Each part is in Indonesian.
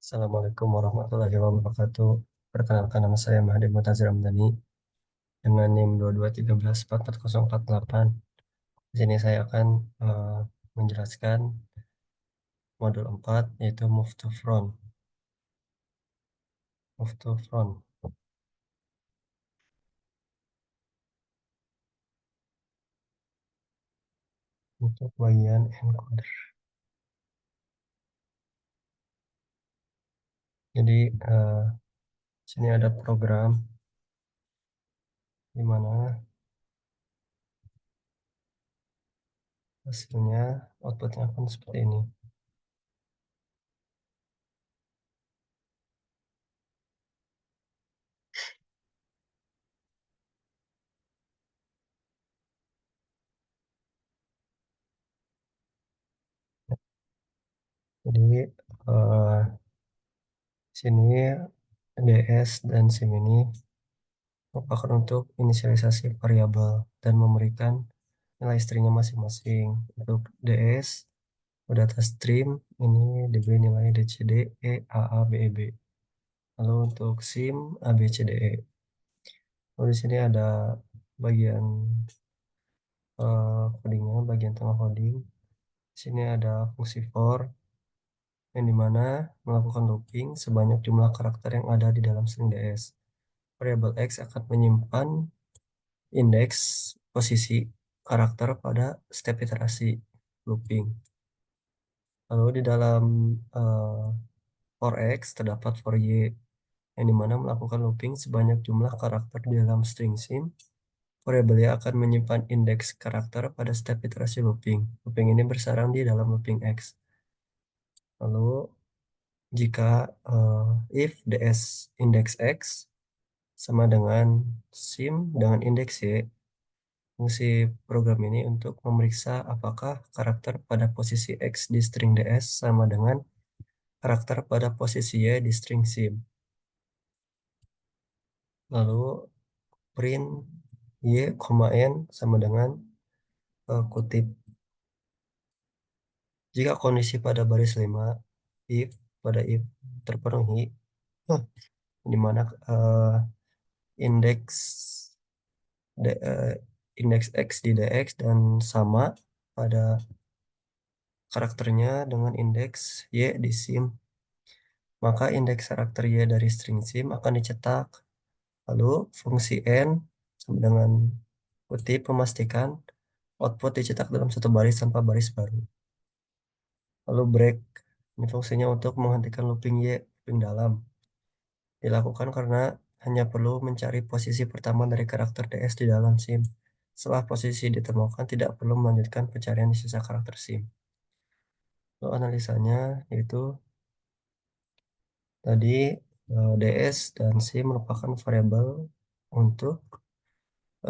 Assalamualaikum warahmatullahi wabarakatuh. Perkenalkan, nama saya Mahdi Muntazir Ramdhani dengan NIM 223144048. Di sini saya akan menjelaskan modul 4 yaitu Move to Front. Move to Front. Untuk bagian encoder. Jadi sini ada program di mana hasilnya outputnya akan seperti ini. Jadi eh, sini DS dan SIM ini merupakan untuk inisialisasi variabel dan memberikan nilai stringnya masing-masing. Untuk DS data stream ini db nilai dcd e aa beb. Lalu untuk sim abcde. Lalu di sini ada bagian codingnya, bagian tengah coding. Di sini ada fungsi for yang dimana melakukan looping sebanyak jumlah karakter yang ada di dalam string ds. Variabel x akan menyimpan indeks posisi karakter pada step iterasi looping. Lalu di dalam for x terdapat for y yang dimana melakukan looping sebanyak jumlah karakter di dalam string sim. Variabel y akan menyimpan indeks karakter pada step iterasi looping. Looping ini bersarang di dalam looping x. Lalu jika if ds indeks x sama dengan sim dengan indeks y, fungsi program ini untuk memeriksa apakah karakter pada posisi x di string ds sama dengan karakter pada posisi y di string sim. Lalu print y, n sama dengan kutip. Jika kondisi pada baris 5, if terpenuhi, di mana indeks indeks x di dx dan sama pada karakternya dengan indeks y di sim, maka indeks karakter y dari string sim akan dicetak. Lalu fungsi n sama dengan kutip memastikan output dicetak dalam satu baris tanpa baris baru. Lalu break, ini fungsinya untuk menghentikan looping y, looping dalam. Dilakukan karena hanya perlu mencari posisi pertama dari karakter ds di dalam sim. Setelah posisi ditemukan, tidak perlu melanjutkan pencarian di sisa karakter sim. Lalu analisanya yaitu tadi ds dan sim merupakan variabel untuk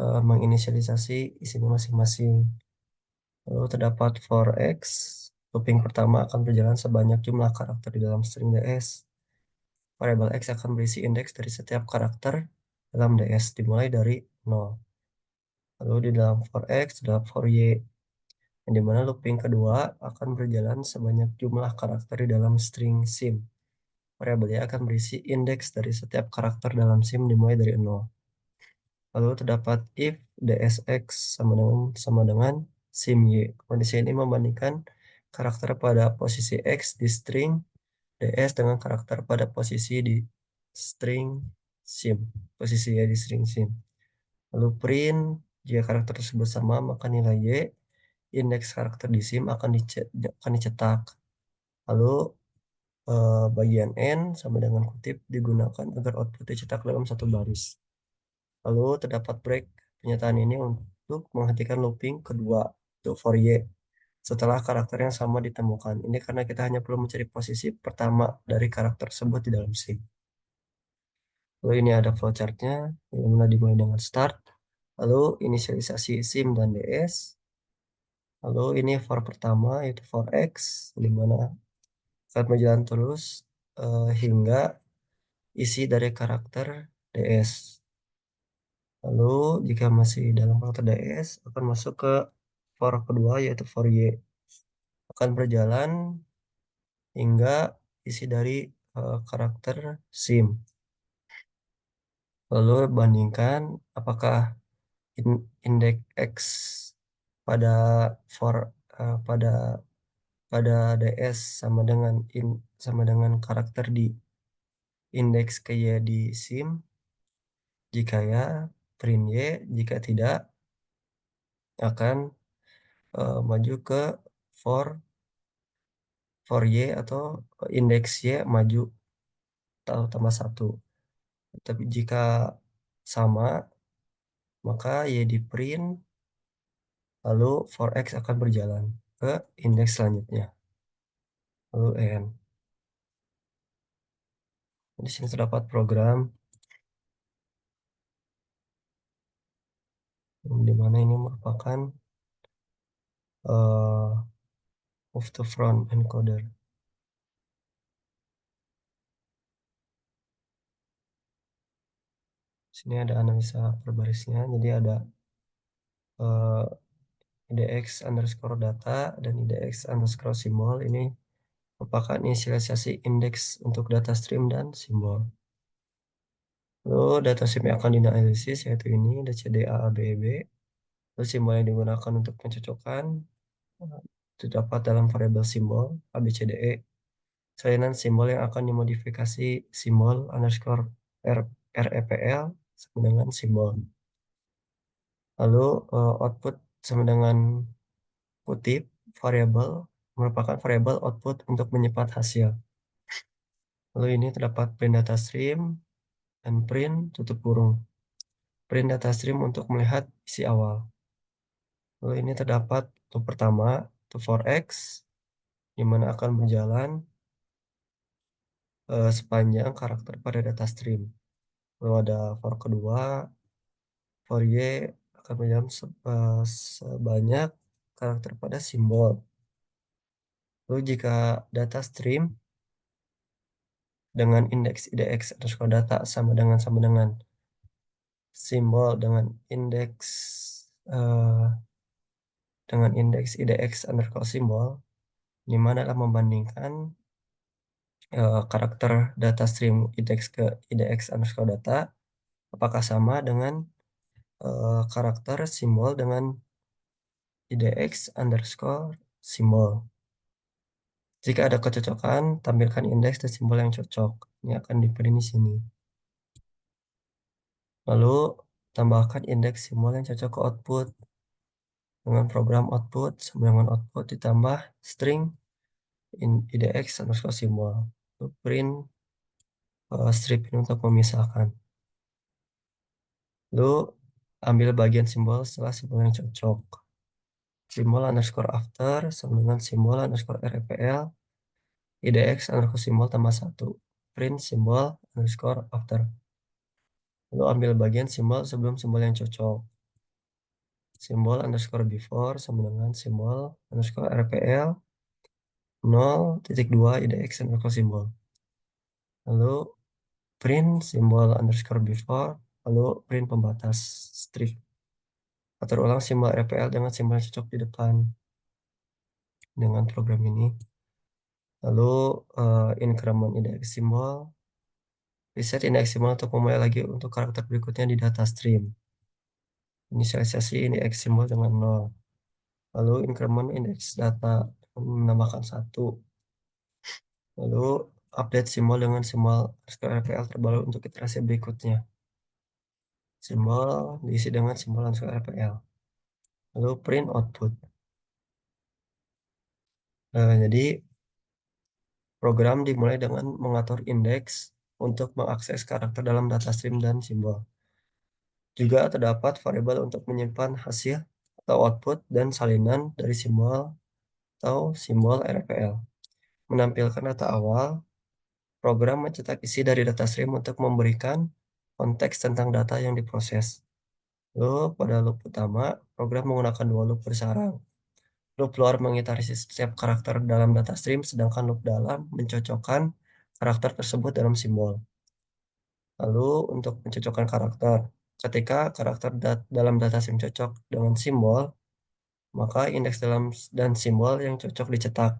menginisialisasi isinya masing-masing. Lalu terdapat for x, looping pertama akan berjalan sebanyak jumlah karakter di dalam string ds. Variabel x akan berisi indeks dari setiap karakter dalam ds dimulai dari 0. Lalu di dalam for x terdapat for y, yang dimana looping kedua akan berjalan sebanyak jumlah karakter di dalam string sim. Variabel y akan berisi indeks dari setiap karakter dalam sim dimulai dari 0. Lalu terdapat if dsx sama dengan sim y. Kondisi ini membandingkan karakter pada posisi x di string ds dengan karakter pada posisi di string sim, posisi y di string sim. Lalu print, jika karakter tersebut sama maka nilai y, indeks karakter di sim akan dicetak. Lalu bagian n sama dengan kutip digunakan agar output dicetak dalam satu baris. Lalu terdapat break, pernyataan ini untuk menghentikan looping kedua untuk for y setelah karakter yang sama ditemukan. Ini karena kita hanya perlu mencari posisi pertama dari karakter tersebut di dalam sim. Lalu ini ada flowchartnya, yang mulai dimulai dengan start, lalu inisialisasi sim dan ds, lalu ini for pertama yaitu for x, di mana akan berjalan terus hingga isi dari karakter ds. Lalu jika masih dalam karakter ds akan masuk ke for kedua yaitu for y, akan berjalan hingga isi dari karakter SIM. Lalu bandingkan apakah indeks X pada for pada DS sama dengan karakter di indeks ke Y di SIM. Jika ya, print Y. Jika tidak, akan maju ke for Y atau indeks Y maju atau tambah satu. Tapi jika sama, maka Y di print, lalu for X akan berjalan ke indeks selanjutnya. Lalu N. Di sini terdapat program di mana ini merupakan move to front encoder. Sini ada analisa perbarisnya, jadi ada IDX underscore data dan IDX underscore simbol. Ini merupakan inisialisasi indeks untuk data stream dan simbol. Lalu data stream yang akan dianalisis yaitu ini DCDAABEB. Lalu simbol yang digunakan untuk pencocokkan terdapat dalam variabel simbol ABCDE. Salinan simbol yang akan dimodifikasi simbol underscore REPL sama dengan simbol. Lalu output sama dengan kutip variabel merupakan variabel output untuk menyimpan hasil. Lalu ini terdapat print data stream dan print tutup kurung. Print data stream untuk melihat isi awal. Lalu ini terdapat loop pertama, loop for X, di mana akan berjalan sepanjang karakter pada data stream. Lalu ada for kedua, for Y akan berjalan sebanyak karakter pada simbol. Lalu jika data stream dengan indeks IDX underscore data sama dengan simbol eh, dengan indeks IDX underscore simbol, di mana adalah membandingkan karakter data stream IDX ke IDX underscore data apakah sama dengan karakter simbol dengan IDX underscore simbol. Jika ada kecocokan, tampilkan indeks dan simbol yang cocok. Ini akan diberi di sini. Lalu tambahkan indeks simbol yang cocok ke output. Dengan program output, sama dengan output ditambah string IDX underscore simbol. Lalu print strip ini untuk memisahkan. Lalu ambil bagian simbol setelah simbol yang cocok. Simbol underscore after sama dengan simbol underscore REPL IDX underscore simbol tambah 1. Print simbol underscore after. Lalu ambil bagian simbol sebelum simbol yang cocok. Simbol underscore before sama dengan simbol underscore RPL 0.2 IDX underscore simbol. Lalu print simbol underscore before, lalu print pembatas strip. Atur ulang simbol RPL dengan simbol yang cocok di depan dengan program ini. Lalu increment IDX simbol. Reset indeks simbol untuk memulai lagi untuk karakter berikutnya di data stream. Inisialisasi indeks simbol dengan 0. Lalu increment indeks data menambahkan 1. Lalu update simbol dengan simbol RPL terbaru untuk iterasi berikutnya. Simbol diisi dengan simbol RPL. Lalu print output. Jadi program dimulai dengan mengatur indeks untuk mengakses karakter dalam data stream dan simbol. Juga terdapat variabel untuk menyimpan hasil atau output dan salinan dari simbol atau simbol RPL. Menampilkan data awal, program mencetak isi dari data stream untuk memberikan konteks tentang data yang diproses. Lalu pada loop utama, program menggunakan dua loop bersarang. Loop luar mengitari setiap karakter dalam data stream, sedangkan loop dalam mencocokkan karakter tersebut dalam simbol. Lalu untuk mencocokkan karakter, ketika karakter dalam data stream cocok dengan simbol, maka indeks dalam dan simbol yang cocok dicetak.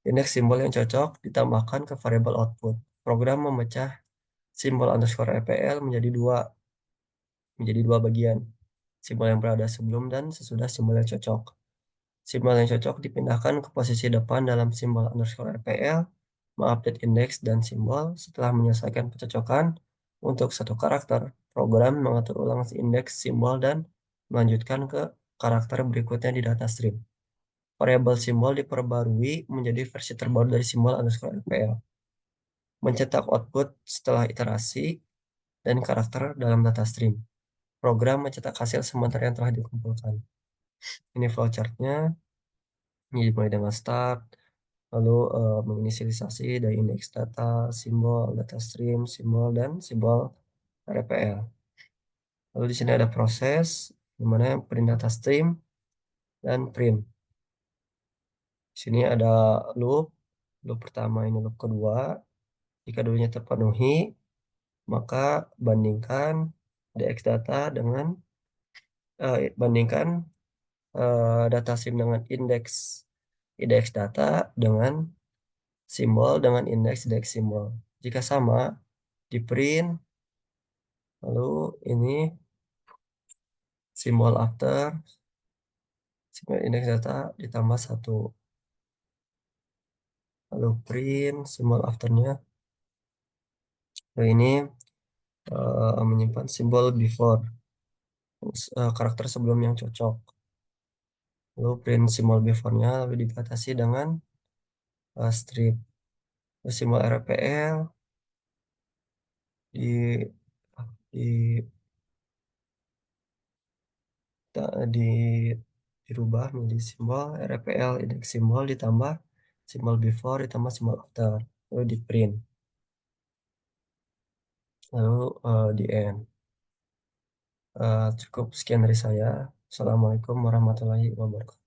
Indeks simbol yang cocok ditambahkan ke variabel output. Program memecah simbol underscore RPL menjadi dua bagian. Simbol yang berada sebelum dan sesudah simbol yang cocok. Simbol yang cocok dipindahkan ke posisi depan dalam simbol underscore RPL, mengupdate indeks dan simbol setelah menyelesaikan pencocokan untuk satu karakter. Program mengatur ulang indeks simbol dan melanjutkan ke karakter berikutnya di data stream. Variabel simbol diperbarui menjadi versi terbaru dari simbol underscore RPL. Mencetak output setelah iterasi dan karakter dalam data stream. Program mencetak hasil sementara yang telah dikumpulkan. Ini flowchartnya, ini dimulai dengan start, lalu menginisialisasi dari indeks data, simbol, data stream, simbol, dan simbol RPL. Lalu di sini ada proses, di mana print data stream dan print. Di sini ada loop, loop pertama ini loop kedua. Jika dulunya terpenuhi, maka bandingkan dx data dengan bandingkan data stream dengan indeks indeks data dengan simbol dengan indeks simbol. Jika sama, di print, lalu ini simbol after, simbol indeks data ditambah satu. Lalu print, simbol afternya. Lalu ini menyimpan simbol before, karakter sebelum yang cocok. Lalu print simbol before-nya, lalu dibatasi dengan strip. Lalu simbol RPL di di di dirubah menjadi simbol RPL indeks simbol ditambah simbol before ditambah simbol after, lalu di print, lalu di end. Cukup sekian dari saya. Assalamualaikum warahmatullahi wabarakatuh.